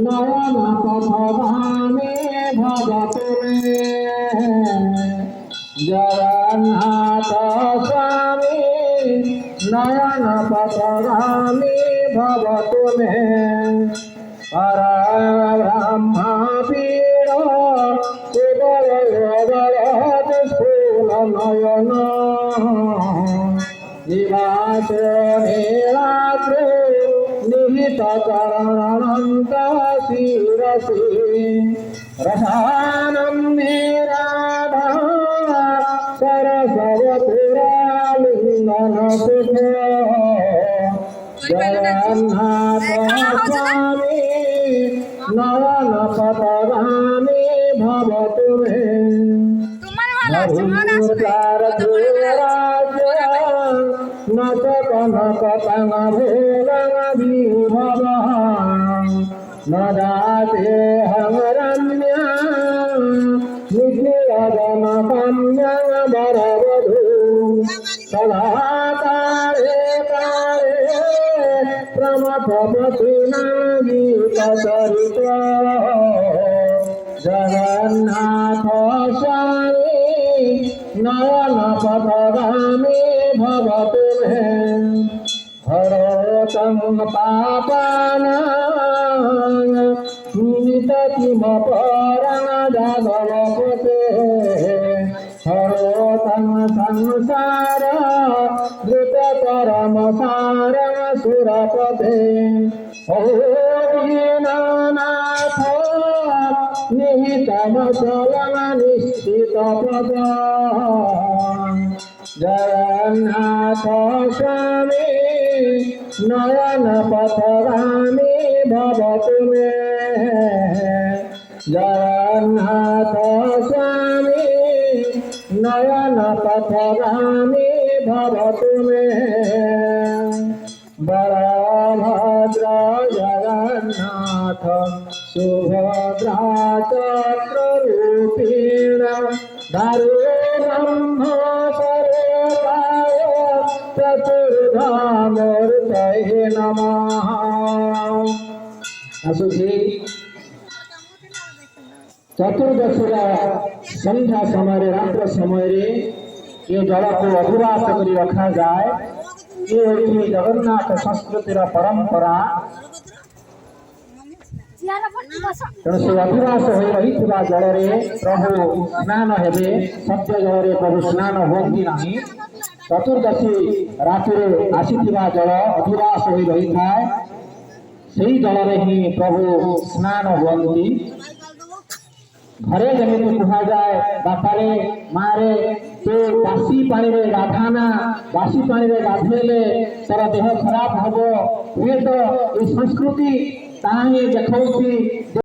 নয়ন পথগামী ভব তুমি জগন্নাথ স্বামী নয়ন পথগামী ভব তুমি পরব্রহ্ম পীর কেবল স্ফুল নয়ন জীবাস নীলাদ্র নিহিত চরণানন্ত শিরসি রসানন্দে রাধা সরসবপুরালিঙ্গন সুখ জগন্নাথ স্বামী নয়ন পথগামী ভব তুমি নচ কনক তঙ্গ ভোগ নদাতে হং রম্যা নিখিলজন কন্যা বরবধূ সদা তারে তারে প্রমথপতিনা গীত চরিত জগন্নাথ স্বামী নয়ন পথগামী ভব তুমি হরতং পাপানাং নিততিম পরাং যাদবপতে হরতং সংসার ধৃততরম সারং সুরপতে ও দীননাথ নিহিতম চলং নিশ্চিত পদ জগন্নাথ স্বামী নয়ন পথগামী ভব তুমি জগন্নাথ স্বামী নয়ন পথগামী ভব তুমি বলভদ্র জগন্নাথ সুভদ্রা চক্ররূপিণ দারু ব্রহ্ম চতুর্ধামূর্তয়ে নমঃ। আসুছি চতুর্দশীর সন্ধ্যা সময় রাত্র সময় ये जल को अधिवास कर रखा जाए ये ओडिसी जगन्नाथ संस्कृतिर परंपरा तेणु से अधिवास हो रही जल प्रभु स्नान हेबे सत्य जल प्रभु स्नान हुंती नहीं चतुर्दशी राति आसीथिबा जल अधिवास हो रही थाए सही जल ही प्रभु स्नान हुंती घरे जमी कह जाए बापारे मारे तो बासी पानी रे गाधाना बासी पानी रे गाधेले तर देह खराब हम हुए तो ये संस्कृति ताही देखौती।